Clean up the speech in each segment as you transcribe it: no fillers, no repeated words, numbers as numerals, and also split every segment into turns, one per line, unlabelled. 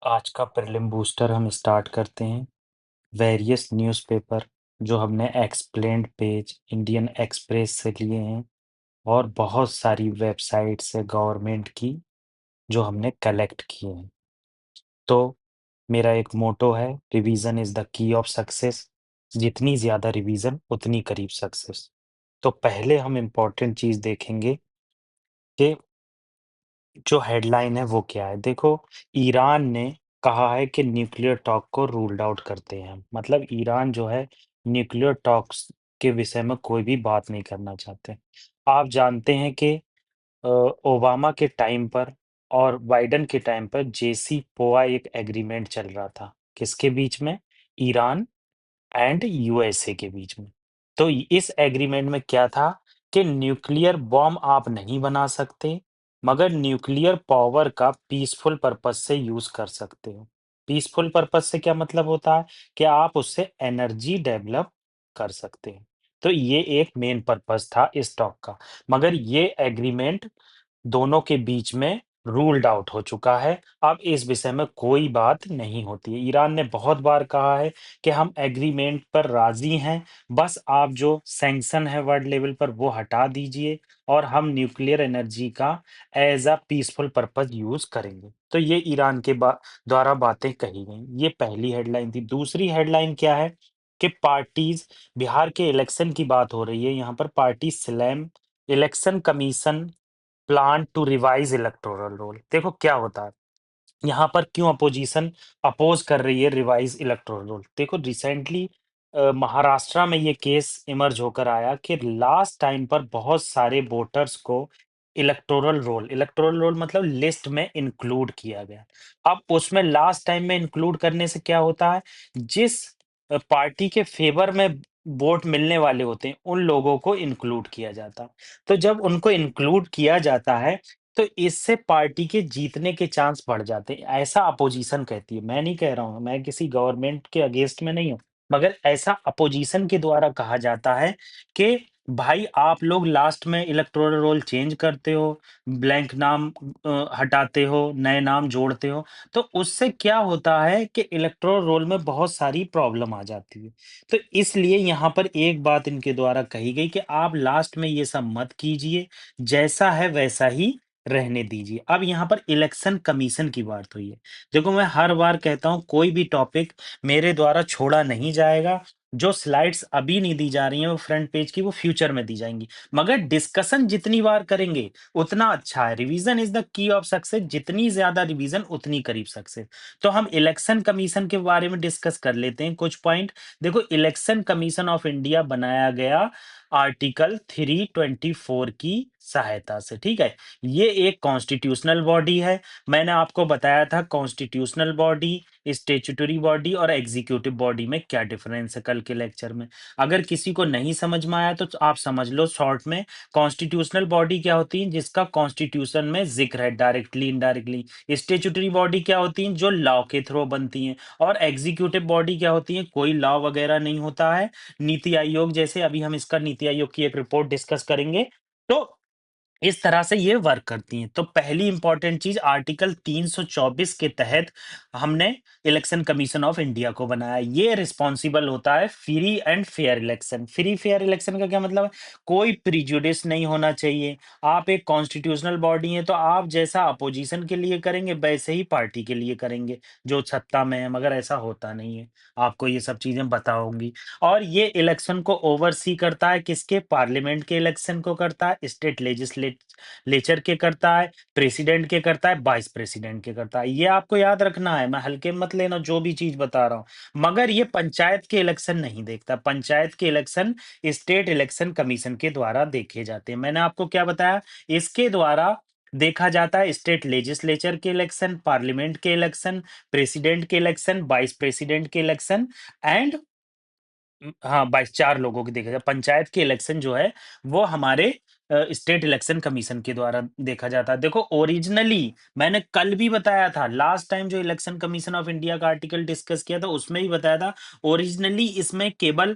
आज का prelim booster हम स्टार्ट करते हैं। वेरियस न्यूज़पेपर जो हमने एक्सप्लेन्ड पेज इंडियन एक्सप्रेस से लिए हैं और बहुत सारी वेबसाइट्स है गवर्नमेंट की जो हमने कलेक्ट किए हैं। तो मेरा एक मोटो है, revision is the key of success. जितनी ज़्यादा रिवीजन उतनी करीब सक्सेस। तो पहले हम इम्पोर्टेंट चीज़ देखेंगे कि जो हेडलाइन है वो क्या है। देखो, ईरान ने कहा है कि न्यूक्लियर टॉक को रूल्ड आउट करते हैं हम। मतलब ईरान जो है न्यूक्लियर टॉक्स के विषय में कोई भी बात नहीं करना चाहते। आप जानते हैं कि ओबामा के टाइम पर और बाइडेन के टाइम पर जेसीपोआ एक एग्रीमेंट चल रहा था। किसके बीच में? ईरान एंड यूएसए के बीच में। तो इस एग्रीमेंट में क्या था कि न्यूक्लियर बॉम्ब आप नहीं बना सकते, मगर न्यूक्लियर पावर का पीसफुल पर्पस से यूज कर सकते हो। पीसफुल पर्पस से क्या मतलब होता है कि आप उससे एनर्जी डेवलप कर सकते हो। तो ये एक मेन पर्पस था इस टॉक का। मगर ये एग्रीमेंट दोनों के बीच में रूल्ड आउट हो चुका है। अब इस विषय में कोई बात नहीं होती है। ईरान ने बहुत बार कहा है कि हम एग्रीमेंट पर राज़ी हैं, बस आप जो सैंक्शन है वर्ल्ड लेवल पर वो हटा दीजिए और हम न्यूक्लियर एनर्जी का as a peaceful purpose use करेंगे। तो ये ईरान के द्वारा बातें कही गई। ये पहली हेडलाइन थी। दूसरी हेडलाइन क्या है कि पार्टीज़ बिहार के इलेक्शन की बात हो रही है। यहाँ पर party slam election commission plan to revise electoral roll. देखो क्या होता है यहाँ पर, क्यों अपोजिशन अपोज कर रही है रिवाइज इलेक्टोरल रोल। देखो रिसेंटली महाराष्ट्र में ये केस इमर्ज होकर आया कि लास्ट टाइम पर बहुत सारे वोटर्स को इलेक्टोरल रोल मतलब लिस्ट में इंक्लूड किया गया। अब उसमें लास्ट टाइम में इंक्लूड करने से क्या होता है, जिस पार्टी के फेवर में वोट मिलने वाले होते हैं उन लोगों को इंक्लूड किया जाता है। तो जब उनको इंक्लूड किया जाता है तो इससे पार्टी के जीतने के चांस बढ़ जाते हैं। ऐसा अपोजिशन कहती है। मैं नहीं कह रहा हूँ, मैं किसी गवर्नमेंट के अगेंस्ट में नहीं हूँ, मगर ऐसा अपोजिशन के द्वारा कहा जाता है कि भाई आप लोग लास्ट में इलेक्टोरल रोल चेंज करते हो, ब्लैंक नाम हटाते हो, नए नाम जोड़ते हो, तो उससे क्या होता है कि इलेक्टोरल रोल में बहुत सारी प्रॉब्लम आ जाती है। तो इसलिए यहाँ पर एक बात इनके द्वारा कही गई कि आप लास्ट में ये सब मत कीजिए, जैसा है वैसा ही रहने दीजिए। अब यहाँ पर इलेक्शन कमीशन की बात हुई है। देखो मैं हर बार कहता हूँ कोई भी टॉपिक मेरे द्वारा छोड़ा नहीं जाएगा। जो स्लाइड्स अभी नहीं दी जा रही हैं वो फ्रंट पेज की, वो फ्यूचर में दी जाएँगी। मगर डिस्कशन जितनी बार करेंगे उतना अच्छा है। Revision is the key of success. जितनी ज़्यादा रिवीजन उतनी करीब सक्सेस। तो हम इलेक्शन कमीशन के बारे में डिस्कस कर लेते हैं कुछ पॉइंट। देखो इलेक्शन कमीशन ऑफ इंडिया बनाया गया आर्टिकल 324 की सहायता से, ठीक है? ये एक कॉन्स्टिट्यूशनल बॉडी है। मैंने आपको बताया था कॉन्स्टिट्यूशनल बॉडी, स्टैट्यूटरी बॉडी और एग्जीक्यूटिव बॉडी में क्या डिफरेंस है कल के लेक्चर में। अगर किसी को नहीं समझ में आया तो आप समझ लो शॉर्ट में। कॉन्स्टिट्यूशनल बॉडी क्या होती है? जिसका कॉन्स्टिट्यूशन में ज़िक्र है डायरेक्टली, इनडायरेक्टली। स्टैट्यूटरी बॉडी क्या होती हैं? जो लॉ के थ्रू बनती हैं। और एग्जीक्यूटिव बॉडी क्या होती है? कोई लॉ वगैरह नहीं होता है। नीति आयोग जैसे, अभी हम इसका नीति आयोग की एक रिपोर्ट डिस्कस करेंगे। तो इस तरह से ये वर्क करती हैं। तो पहली इंपॉर्टेंट चीज़ आर्टिकल 324 के तहत हमने इलेक्शन कमीशन ऑफ इंडिया को बनाया। ये रिस्पॉन्सिबल होता है free and fair election. Free fair election का क्या मतलब है? कोई प्रिजुडिस नहीं होना चाहिए। आप एक कॉन्स्टिट्यूशनल बॉडी हैं तो आप जैसा अपोजिशन के लिए करेंगे वैसे ही पार्टी के लिए करेंगे जो सत्ता में है, मगर ऐसा होता नहीं है। आपको ये सब चीज़ें पता होंगी। और ये इलेक्शन को ओवरसी करता है किसके? पार्लियामेंट के इलेक्शन को करता है, स्टेट लेजिस्लेचर के करता है, प्रेसिडेंट के करता है, वाइस प्रेसिडेंट के करता है। ये आपको याद रखना है, मैं हल्के में मत लेना जो भी चीज बता रहा हूँ। मगर ये पंचायत के इलेक्शन नहीं देखता। पंचायत के इलेक्शन स्टेट इलेक्शन कमीशन के द्वारा देखे जाते हैं। मैंने आपको क्या बताया? इसके द्वारा देखा जाता है स्टेट लेजिस्लेचर के इलेक्शन, पार्लियामेंट के इलेक्शन, प्रेसिडेंट के इलेक्शन, वाइस प्रेसिडेंट के इलेक्शन एंड हाँ, 22 4 लोगों की देखा जाए। पंचायत के इलेक्शन जो है, वो हमारे स्टेट इलेक्शन कमीशन के द्वारा देखा जाता है। देखो ओरिजिनली मैंने कल भी बताया था, लास्ट टाइम जो इलेक्शन कमीशन ऑफ इंडिया का आर्टिकल डिस्कस किया था, उसमें ही बताया था, ओरिजिनली इसमें केवल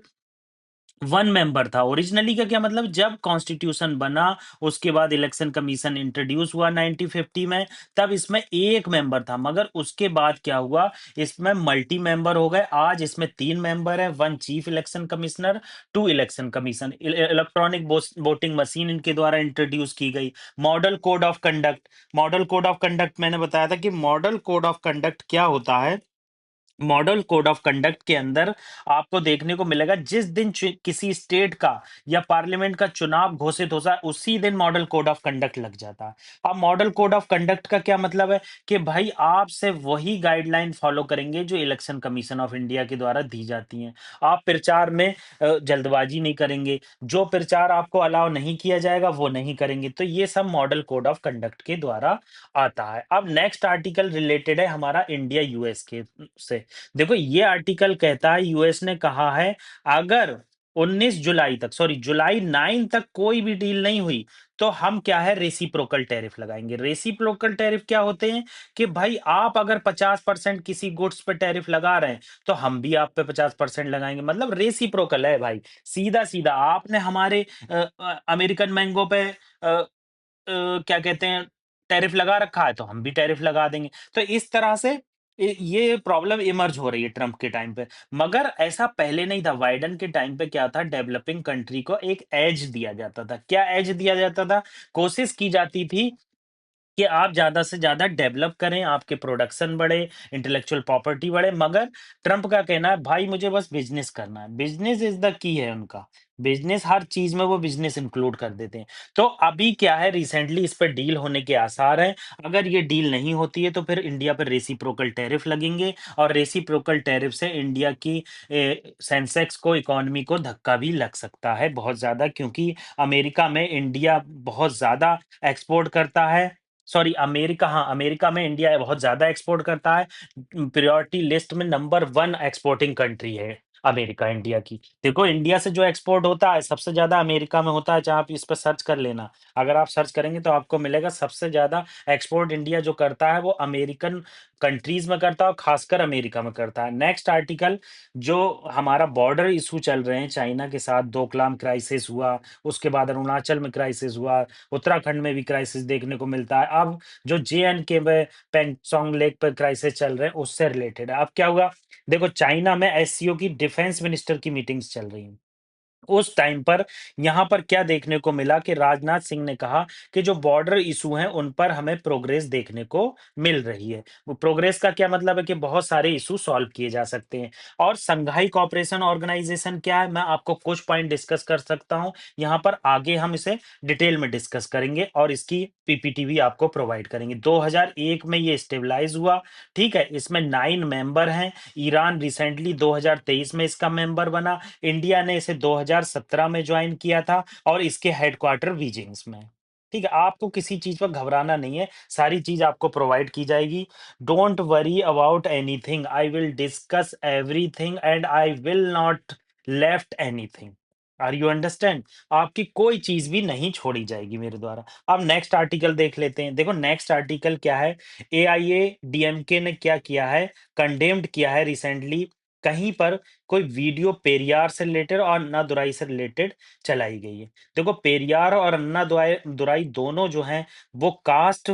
वन मेंबर था ओरिजिनली का क्या मतलब जब कॉन्स्टिट्यूशन बना उसके बाद इलेक्शन कमीशन इंट्रोड्यूस हुआ 1950 में तब इसमें एक मेंबर था मगर उसके बाद क्या हुआ इसमें मल्टी मेंबर हो गए आज इसमें तीन मेंबर है one chief election commissioner two election commission electronic voting machine इनके द्वारा इंट्रोड्यूस की गई मॉडल कोड ऑफ कंडक्ट मैंने बताया था कि मॉडल कोड ऑफ कंडक्ट क्या होता है मॉडल कोड ऑफ कंडक्ट के अंदर आपको देखने को मिलेगा जिस दिन किसी स्टेट का या पार्लियामेंट का चुनाव घोषित होता है उसी दिन मॉडल कोड ऑफ कंडक्ट लग जाता है। अब मॉडल कोड ऑफ कंडक्ट का क्या मतलब है कि भाई आपसे वही गाइडलाइन फॉलो करेंगे जो इलेक्शन कमीशन ऑफ इंडिया के द्वारा दी जाती हैं। आप प्रचार में जल्दबाजी नहीं करेंगे, जो प्रचार आपको अलाउ नहीं किया जाएगा वो नहीं करेंगे। तो ये सब मॉडल कोड ऑफ कंडक्ट के द्वारा आता है। अब नेक्स्ट आर्टिकल रिलेटेड है हमारा इंडिया यूएस के से। देखो ये आर्टिकल कहता है यूएस ने कहा है अगर 19 जुलाई तक जुलाई 9 तक कोई भी डील नहीं हुई तो हम क्या है रेसिप्रोकल टैरिफ लगाएंगे। रेसिप्रोकल टैरिफ क्या होते हैं कि भाई आप अगर 50% किसी गुड्स पे टैरिफ लगा रहे हैं तो हम भी आप पे 50% लगाएंगे। मतलब रेसिप्रोकल है भाई, सीधा सीधा आपने हमारे अमेरिकन मैंगो पे क्या कहते हैं टैरिफ लगा रखा है तो हम भी टैरिफ लगा देंगे। तो इस तरह से ये प्रॉब्लम इमर्ज हो रही है ट्रम्प के टाइम पे। मगर ऐसा पहले नहीं था। बाइडेन के टाइम पे क्या था डेवलपिंग कंट्री को एक एज दिया जाता था। क्या एज दिया जाता था? कोशिश की जाती थी कि आप ज़्यादा से ज़्यादा डेवलप करें, आपके प्रोडक्शन बढ़े, इंटेलेक्चुअल प्रॉपर्टी बढ़े। मगर ट्रंप का कहना है भाई मुझे बस बिज़नेस करना है। बिज़नेस इज़ द की है उनका। बिज़नेस हर चीज़ में वो बिज़नेस इंक्लूड कर देते हैं। तो अभी क्या है रिसेंटली इस पे डील होने के आसार हैं। अगर ये डील नहीं होती है तो फिर इंडिया पर रेसिप्रोकल टैरिफ लगेंगे और रेसिप्रोकल टैरिफ से इंडिया की सेंसेक्स को इकोनॉमी को धक्का भी लग सकता है बहुत ज़्यादा क्योंकि अमेरिका में इंडिया बहुत ज़्यादा एक्सपोर्ट करता है। सॉरी अमेरिका, हाँ, अमेरिका में इंडिया बहुत ज़्यादा एक्सपोर्ट करता है। प्रायोरिटी लिस्ट में नंबर 1 एक्सपोर्टिंग कंट्री है अमेरिका इंडिया की। देखो इंडिया से जो एक्सपोर्ट होता है सबसे ज़्यादा अमेरिका में होता है, चाहे आप इस पे सर्च कर लेना। अगर आप सर्च करेंगे तो आपको मिलेगा सबसे ज़्यादा एक्सपोर्ट इंडिया जो करता है वो अमेरिकन कंट्रीज़ में करता है और खासकर अमेरिका में करता है। नेक्स्ट आर्टिकल जो हमारा बॉर्डर इश्यू चल रहे हैं चाइना के साथ, डोकलाम क्राइसिस हुआ, उसके बाद अरुणाचल में क्राइसिस हुआ, उत्तराखंड में भी क्राइसिस देखने को मिलता है। अब जो जे-एंड-के में पेंगोंग लेक पर क्राइसिस चल रहे हैं, उससे रिलेटेड है। अब क्या हुआ? देखो चाइना में एससीओ की डिफेंस मिनिस्टर की मीटिंग्स चल रही हैं। उस टाइम पर यहाँ पर क्या देखने को मिला कि राजनाथ सिंह ने कहा कि जो बॉर्डर इशू हैं उन पर हमें प्रोग्रेस देखने को मिल रही है। वो प्रोग्रेस का क्या मतलब है कि बहुत सारे इशू सॉल्व किए जा सकते हैं। और संघाई कोऑपरेशन ऑर्गेनाइजेशन क्या है मैं आपको कुछ पॉइंट डिस्कस कर सकता हूँ यहाँ पर, आगे हम इसे डिटेल में डिस्कस करेंगे और इसकी पीपीटी भी आपको प्रोवाइड करेंगे। 2001 में ये स्टेबलाइज हुआ, ठीक है। इसमें 9 मेंबर हैं। ईरान रिसेंटली 2023 में इसका मेंबर बना। इंडिया ने इसे 2017 में ज्वाइन किया था और इसके हेडक्वार्टर बीजिंग्स में है। ठीक है, आपको किसी चीज पर घबराना नहीं है, सारी चीज आपको प्रोवाइड की जाएगी। Don't worry about anything, I will discuss everything and I will not left anything. Are you understand? आपकी कोई चीज भी नहीं छोड़ी जाएगी मेरे द्वारा। अब नेक्स्ट आर्टिकल देख लेते हैं। देखो नेक्स्ट आर्टिकल क्या है, एआईए डीएमके ने क्या किया है, कंडेम्ड किया है रिसेंटली कहीं पर कोई वीडियो पेरियार से रिलेटेड और अन्नादुराई से रिलेटेड चलाई गई है। देखो पेरियार और अन्नादुराई दोनों जो हैं वो कास्ट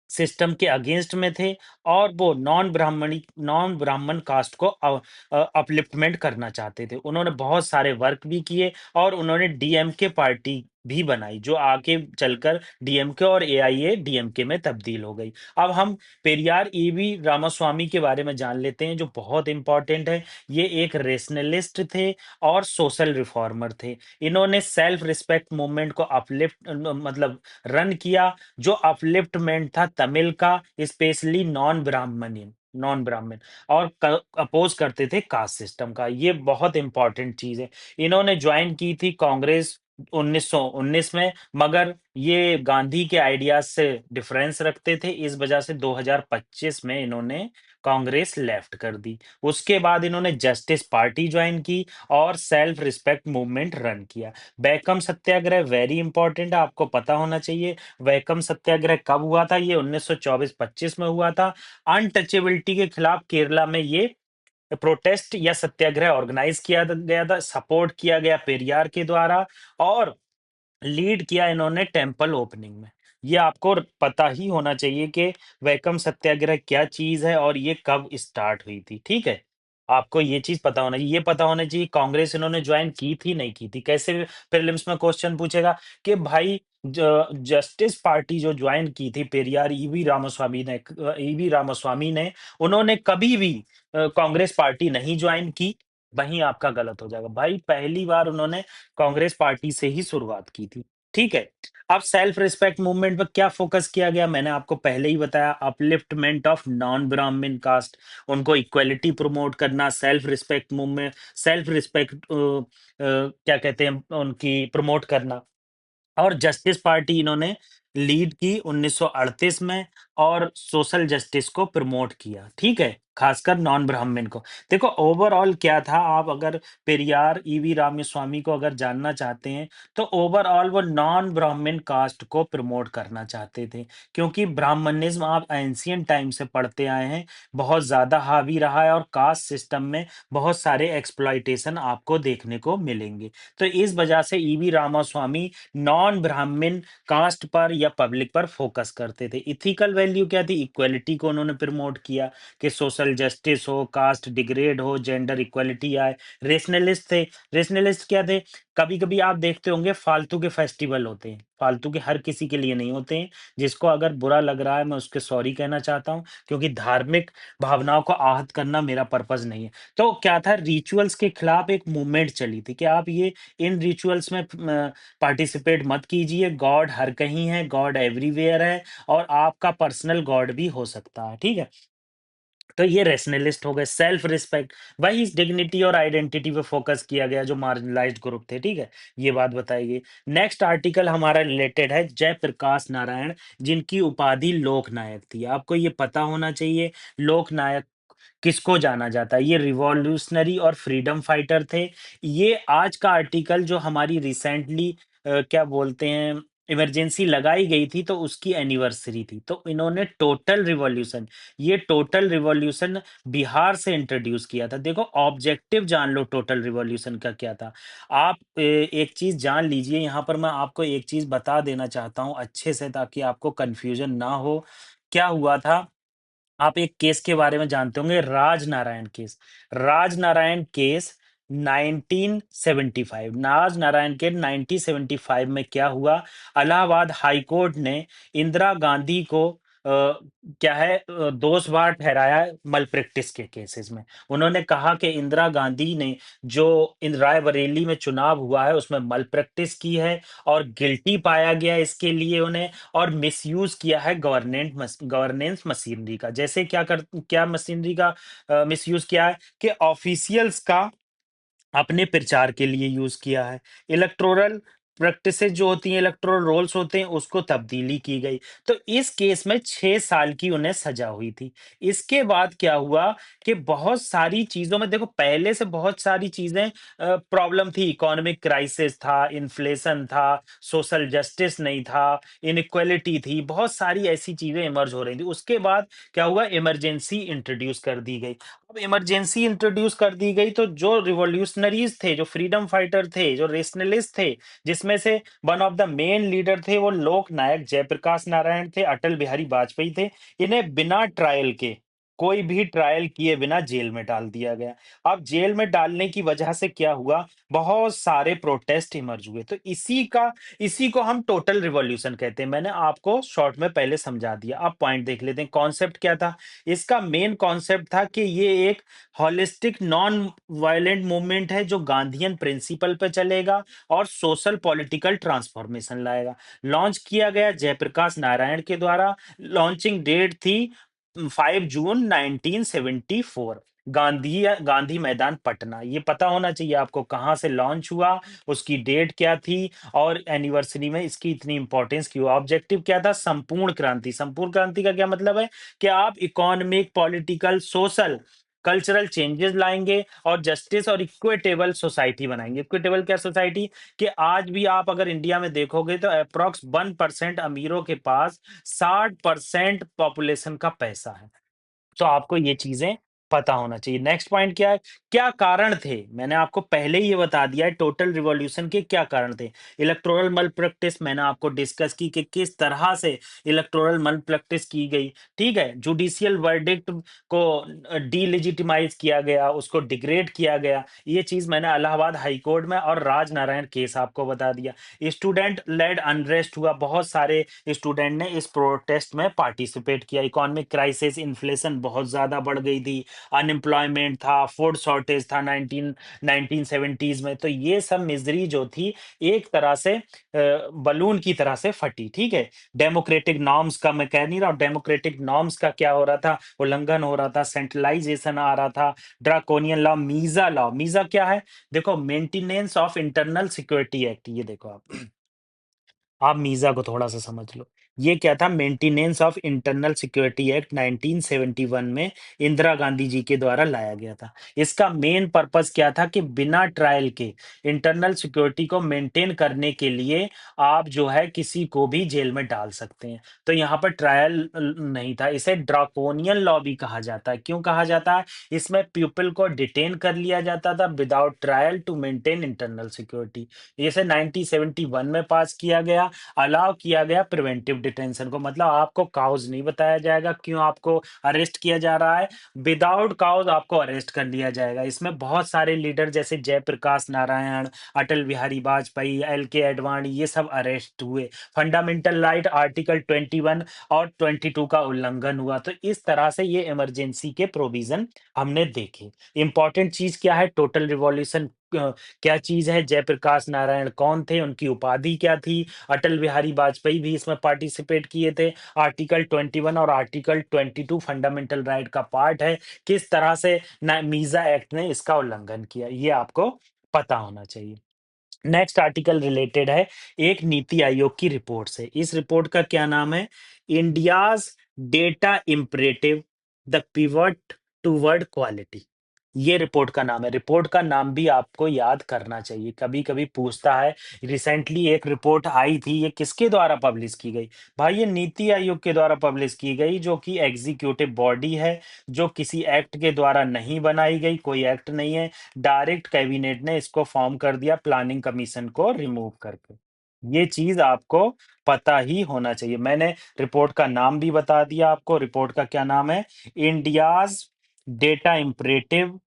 सिस्टम के अगेंस्ट में थे और वो नॉन ब्राह्मण कास्ट को अपलिफ्टमेंट करना चाहते थे। उन्होंने बहुत सारे वर्क भी किए और उन्होंने डीएमके पार्टी भी बनाई जो आगे चलकर डीएमके और एआईए डीएमके में तब्दील हो गई। अब हम पेरियार ईवी रामास्वामी के बारे में जान लेते हैं जो बहुत इंपॉर्टेंट है। ये एक रेशनलिस्ट थे और सोशल रिफॉर्मर थे। इन्होंने सेल्फ रिस्पेक्ट मूवमेंट को अपलिफ्ट मतलब रन किया। जो अपलिफ्टमेंट था तमिल का, स्पेशली नॉन ब्राह्मण, और अपोज करते थे कास्ट सिस्टम का। ये बहुत इंपॉर्टेंट चीज है। इन्होंने ज्वाइन की थी कांग्रेस 1919 में, मगर ये गांधी के आइडियाज से डिफरेंस रखते थे, इस वजह से 2025 में इन्होंने कांग्रेस लेफ्ट कर दी। उसके बाद इन्होंने जस्टिस पार्टी ज्वाइन की और सेल्फ रिस्पेक्ट मूवमेंट रन किया। वैकम सत्याग्रह वेरी इंपॉर्टेंट है, आपको पता होना चाहिए। वैकम सत्याग्रह कब हुआ था? ये 1924-25 में हुआ था। अनटचेबिलिटी के खिलाफ केरला में ये प्रोटेस्ट या सत्याग्रह ऑर्गेनाइज किया गया था, सपोर्ट किया गया पेरियार के द्वारा, और लीड किया इन्होंने टेम्पल ओपनिंग में। ये आपको पता ही होना चाहिए कि वैकम सत्याग्रह क्या चीज है और ये कब स्टार्ट हुई थी, ठीक है। आपको ये चीज पता होना चाहिए, ये पता होना चाहिए कांग्रेस इन्होंने ज्वाइन की थी नहीं की थी। कैसे प्रीलिम्स में क्वेश्चन पूछेगा कि भाई जस्टिस पार्टी जो ज्वाइन की थी पेरियार ईवी रामास्वामी ने, उन्होंने कभी भी कांग्रेस पार्टी नहीं ज्वाइन की। वहीं आपका गलत हो जाएगा भाई, पहली बार उन्होंने कांग्रेस पार्टी से ही शुरुआत की थी। ठीक है। अब सेल्फ रिस्पेक्ट मूवमेंट पर क्या फोकस किया गया, मैंने आपको पहले ही बताया, अपलिफ्टमेंट ऑफ नॉन ब्राह्मण कास्ट, उनको इक्वलिटी प्रमोट करना, self respect movement, self respect क्या कहते हैं उनकी प्रमोट करना। और जस्टिस पार्टी इन्होंने लीड की 1938 में, और सोशल जस्टिस को प्रमोट किया, ठीक है, खासकर नॉन ब्राह्मण को। देखो ओवरऑल क्या था, आप अगर पेरियार ईवी रामास्वामी को अगर जानना चाहते हैं, तो ओवरऑल वो नॉन ब्राह्मण कास्ट को प्रमोट करना चाहते थे, क्योंकि ब्राह्मणिज्म आप एंशियंट टाइम से पढ़ते आए हैं, बहुत ज्यादा हावी रहा है, और कास्ट सिस्टम में बहुत सारे एक्सप्लॉइटेशन आपको देखने को मिलेंगे। तो इस वजह से ईवी रामास्वामी नॉन ब्राह्मण कास्ट पर या पब्लिक पर फोकस करते थे। इथिकल वैल्यू क्या थी, इक्वलिटी को उन्होंने प्रमोट किया, कि सोशल जस्टिस हो, कास्ट डिग्रेड हो, जेंडर इक्वलिटी आए। रेशनलिस्ट थे। रेशनलिस्ट क्या थे, कभी कभी आप देखते होंगे फालतू के फेस्टिवल होते हैं, फालतू के हर किसी के लिए नहीं होते हैं। जिसको अगर बुरा लग रहा है, मैं उसके सॉरी कहना चाहता हूँ, क्योंकि धार्मिक भावनाओं को आहत करना मेरा पर्पज नहीं है। तो क्या था, रिचुअल्स के खिलाफ एक मूवमेंट चली थी कि आप ये इन रिचुअल्स में पार्टिसिपेट मत कीजिए, गॉड हर कहीं है, गॉड एवरीवेयर है, और आपका पर्सनल गॉड भी हो सकता है, ठीक है। तो ये रेशनलिस्ट हो गए। सेल्फ रिस्पेक्ट, वही डिग्निटी और आइडेंटिटी पे फोकस किया गया, जो मार्जिनलाइज्ड ग्रुप थे, ठीक है। ये बात बताई गई। नेक्स्ट आर्टिकल हमारा रिलेटेड है जयप्रकाश नारायण, जिनकी उपाधि लोकनायक थी। आपको ये पता होना चाहिए, लोकनायक किसको जाना जाता है, ये रिवॉल्यूशनरी और फ्रीडम फाइटर थे। ये आज का आर्टिकल जो हमारी रिसेंटली क्या बोलते हैं, इमरजेंसी लगाई गई थी, तो उसकी एनिवर्सरी थी, तो इन्होंने टोटल रिवॉल्यूशन, ये टोटल रिवॉल्यूशन बिहार से इंट्रोड्यूस किया था। देखो ऑब्जेक्टिव जान लो टोटल रिवॉल्यूशन का क्या था। आप एक चीज जान लीजिए, यहाँ पर मैं आपको एक चीज बता देना चाहता हूँ अच्छे से, ताकि आपको कंफ्यूजन ना हो। क्या हुआ था, आप एक केस के बारे में जानते होंगे, राजनारायण केस। राजनारायण केस 1975, राजनारायण के 1975 में क्या हुआ, इलाहाबाद हाई कोर्ट ने इंदिरा गांधी को क्या है दोषवार ठहराया मल प्रैक्टिस के केसेस में। उन्होंने कहा कि इंदिरा गांधी ने जो इन रायबरेली में चुनाव हुआ है उसमें मल प्रैक्टिस की है, और गिल्टी पाया गया इसके लिए उन्हें, और मिसयूज किया है गवर्नेंस मशीनरी का। जैसे क्या मशीनरी का मिसयूज किया है, कि ऑफिशियल्स का अपने प्रचार के लिए यूज किया है, इलेक्टोरल प्रैक्टिसेस जो होती हैं, इलेक्टोरल रोल्स होते हैं, उसको तब्दीली की गई। तो इस केस में 6 साल की उन्हें सजा हुई थी। इसके बाद क्या हुआ, कि बहुत सारी चीजों में देखो, पहले से बहुत सारी चीजें प्रॉब्लम थी, इकोनॉमिक क्राइसिस था, इन्फ्लेशन था, सोशल जस्टिस नहीं था, इनइक्वालिटी थी, बहुत सारी ऐसी चीजें इमर्ज हो रही थी। उसके बाद क्या हुआ, इमरजेंसी इंट्रोड्यूस कर दी गई। अब इमरजेंसी इंट्रोड्यूस कर दी गई, तो जो रिवॉल्यूशनरीज थे, जो फ्रीडम फाइटर थे, जो रेशनलिस्ट थे, जिसमें से one of the main leader थे वो लोक नायक जयप्रकाश नारायण थे, अटल बिहारी वाजपेयी थे। इन्हें बिना ट्रायल के, कोई भी ट्रायल किए बिना जेल में डाल दिया गया। अब जेल में डालने की वजह से क्या हुआ, बहुत सारे प्रोटेस्ट इमर्ज हुए। तो इसी को हम टोटल रिवॉल्यूशन कहते हैं। मैंने आपको शॉर्ट में पहले समझा दिया, अब पॉइंट देख लेते हैं, कॉन्सेप्ट क्या था। इसका मेन कॉन्सेप्ट था कि ये एक हॉलिस्टिक नॉन वायलेंट मूवमेंट है, जो गांधीयन प्रिंसिपल पे चलेगा और सोशल पॉलिटिकल ट्रांसफॉर्मेशन लाएगा। लॉन्च किया गया जयप्रकाश नारायण के द्वारा। लॉन्चिंग डेट थी 5 जून 1974। गांधी मैदान पटना। ये पता होना चाहिए आपको कहाँ से लॉन्च हुआ, उसकी डेट क्या थी, और एनिवर्सरी में इसकी इतनी इंपॉर्टेंस क्यों। ऑब्जेक्टिव क्या था, संपूर्ण क्रांति। संपूर्ण क्रांति का क्या मतलब है, कि आप economic, political, social, cultural changes लाएंगे, और जस्टिस और इक्विटेबल सोसाइटी बनाएंगे। इक्विटेबल क्या सोसाइटी, कि आज भी आप अगर इंडिया में देखोगे तो अप्रोक्स 1% अमीरों के पास 60% पॉपुलेशन का पैसा है। तो आपको ये चीजें पता होना चाहिए। नेक्स्ट पॉइंट क्या है? क्या कारण थे? मैंने आपको पहले ही ये बता दिया है टोटल रिवॉल्यूशन के क्या कारण थे। इलेक्टोरल मैलप्रैक्टिस मैंने आपको डिस्कस की कि किस तरह से इलेक्टोरल मैलप्रैक्टिस की गई, ठीक है? जुडिशियल वर्डिक्ट को डिलेजिटिमाइज़ किया गया, उसको डिग्रेड किया गया। ये चीज़ मैंने इलाहाबाद हाई कोर्ट में और राजनारायण केस आपको बता दिया। स्टूडेंट लेड अनरेस्ट हुआ, बहुत सारे स्टूडेंट ने इस प्रोटेस्ट में पार्टिसिपेट किया। इकोनॉमिक क्राइसिस, इन्फ्लेशन बहुत ज़्यादा बढ़ गई थी, अनएम्प्लॉयमेंट था, फूड शॉर्टेज था 1970s में। तो ये सब मिज़री जो थी एक तरह से बलून की तरह से फटी, ठीक है? डेमोक्रेटिक नॉर्म्स का मैं कह नहीं रहा हूँ, डेमोक्रेटिक नॉर्म्स का क्या हो रहा था? उल्लंघन हो रहा था, सेंट्रलाइज़ेशन आ रहा था, ड्राकोनियन लॉ, मीज़ा क्या है? देखो maintenance of internal security act, ये देखो आप मीज़ा को थोड़ा-सा समझ लो। ये क्या था? Maintenance of internal security act 1971 में इंदिरा गांधी जी के द्वारा लाया गया था। इसका मेन पर्पज़ क्या था कि बिना ट्रायल के इंटरनल सिक्योरिटी को मेंटेन करने के लिए आप जो है किसी को भी जेल में डाल सकते हैं। तो यहाँ पर ट्रायल नहीं था। इसे ड्राकोनियन लॉ भी कहा जाता है। क्यों कहा जाता है? इसमें पीपल को डिटेन कर लिया जाता था without trial to maintain internal security. इसे 1971 में पास किया गया, अलाउ किया गया प्रिवेंटिव डिटेंशन को, मतलब आपको काउज़ नहीं बताया जाएगा क्यों आपको अरेस्ट किया जा रहा है, विदाउट काउज़ आपको अरेस्ट कर लिया जाएगा। इसमें बहुत सारे लीडर जैसे जयप्रकाश नारायण, अटल बिहारी वाजपेयी, एल.के. आडवाणी ये सब अरेस्ट हुए। फंडामेंटल राइट आर्टिकल 21 और 22 का उल्लंघन हुआ। तो इस तरह से ये इमरजेंसी के प्रोविज़न हमने देखे। इम्पोर्टेंट चीज़ क्या है? टोटल रिवॉल्यूशन क्या चीज़ है? जयप्रकाश नारायण कौन थे? उनकी उपाधि क्या थी? अटल बिहारी वाजपेयी भी इसमें पार्टिसिपेट किए थे। आर्टिकल 21 और आर्टिकल 22 फंडामेंटल राइट का पार्ट है। किस तरह से मीज़ा एक्ट ने इसका उल्लंघन किया, ये आपको पता होना चाहिए। नेक्स्ट आर्टिकल रिलेटेड है एक नीति आयोग की रिपोर्ट से। इस रिपोर्ट का क्या नाम है? India's data imperative, the pivot toward quality. ये रिपोर्ट का नाम है। रिपोर्ट का नाम भी आपको याद करना चाहिए। कभी कभी पूछता है, रिसेंटली एक रिपोर्ट आई थी, ये किसके द्वारा पब्लिश की गई? भाई ये नीति आयोग के द्वारा पब्लिश की गई, जो कि एग्जीक्यूटिव बॉडी है, जो किसी एक्ट के द्वारा नहीं बनाई गई, कोई एक्ट नहीं है। डायरेक्ट कैबिनेट ने इसको फॉर्म कर दिया प्लानिंग कमीशन को रिमूव करके। ये चीज आपको पता ही होना चाहिए। मैंने रिपोर्ट का नाम भी बता दिया आपको। रिपोर्ट का क्या नाम है? India's data imperative,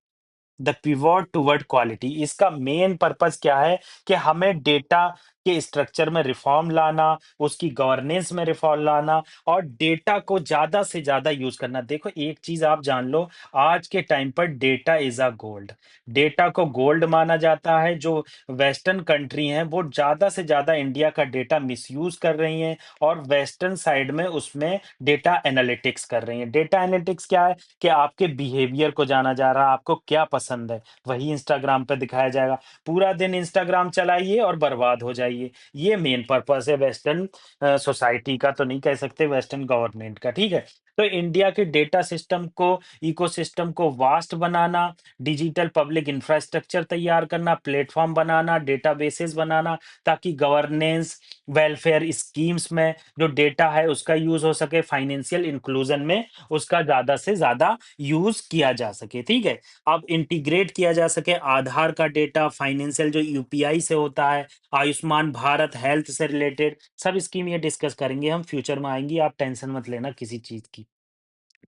the pivot toward quality. इसका मेन पर्पस क्या है? कि हमें डेटा के स्ट्रक्चर में रिफॉर्म लाना, उसकी गवर्नेंस में रिफॉर्म लाना और डेटा को ज्यादा से ज्यादा यूज करना। देखो एक चीज आप जान लो, आज के टाइम पर data is a gold. Data को गोल्ड माना जाता है। जो वेस्टर्न कंट्री हैं वो ज्यादा से ज्यादा इंडिया का डेटा मिसयूज कर रही हैं और वेस्टर्न साइड में उसमें डेटा एनालिटिक्स कर रही हैं। डेटा एनालिटिक्स क्या है? कि आपके बिहेवियर को जाना जा रहा है, आपको क्या पसंद है, वही इंस्टाग्राम पे दिखाया जाएगा। पूरा दिन इंस्टाग्राम चलाइए और बर्बाद हो जाइए। ये मेन पर्पस है वेस्टर्न सोसाइटी का, तो नहीं कह सकते वेस्टर्न गवर्नमेंट का, ठीक है? तो इंडिया के डेटा सिस्टम को, इकोसिस्टम को वास्ट बनाना, डिजिटल पब्लिक इंफ्रास्ट्रक्चर तैयार करना, प्लेटफॉर्म बनाना, डेटाबेसेस बनाना, ताकि गवर्नेंस, वेलफेयर स्कीम्स में जो डेटा है उसका यूज़ हो सके, फाइनेंशियल इंक्लूजन में उसका ज़्यादा से ज़्यादा यूज़ किया जा सके, ठीक है? अब इंटीग्रेट किया जा सके आधार का डेटा, फाइनेंशियल जो यूपीआई से होता है, आयुष्मान भारत हेल्थ से रिलेटेड सब स्कीम ये डिस्कस करेंगे हम, फ्यूचर में आएँगी, आप टेंशन मत लेना किसी चीज़ की।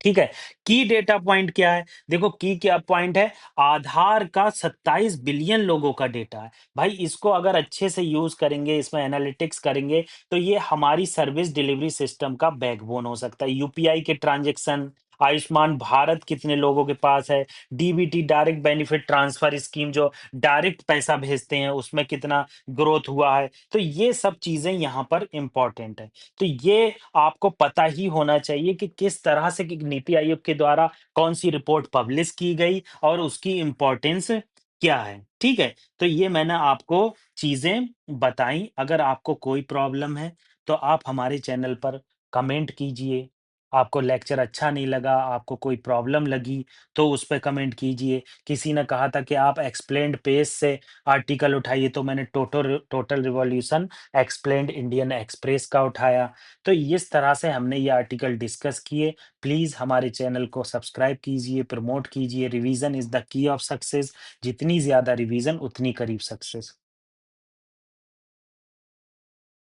ठीक है। की डेटा पॉइंट क्या है? देखो की क्या पॉइंट है? आधार का 27 बिलियन लोगों का डेटा है। भाई इसको अगर अच्छे से यूज़ करेंगे, इसमें एनालिटिक्स करेंगे, तो ये हमारी सर्विस डिलीवरी सिस्टम का बैकबोन हो सकता है। यूपीआई के ट्रांज़ैक्शन, आयुष्मान भारत कितने लोगों के पास है, DBT direct benefit transfer scheme जो डायरेक्ट पैसा भेजते हैं, उसमें कितना ग्रोथ हुआ है। तो ये सब चीज़ें यहाँ पर इम्पोर्टेंट है। तो ये आपको पता ही होना चाहिए कि किस तरह से कि नीति आयोग के द्वारा कौन-सी रिपोर्ट पब्लिश की गई और उसकी इम्पोर्टेंस क्या है, ठीक है? तो ये मैंने आपको चीज़ें बताई। अगर आपको कोई प्रॉब्लम है, तो आप हमारे चैनल पर कमेंट कीजिए। आपको लेक्चर अच्छा नहीं लगा, आपको कोई प्रॉब्लम लगी, तो उस पे कमेंट कीजिए। किसी ने कहा था कि आप एक्सप्लेन्ड पेज से आर्टिकल उठाइए, तो मैंने total revolution explained Indian express का उठाया। तो इस तरह से हमने ये आर्टिकल डिस्कस किए। प्लीज़ हमारे चैनल को सब्सक्राइब कीजिए, प्रमोट कीजिए। Revision is the key of success. जितनी ज़्यादा रिवीज़न, उतनी करीब सक्सेस।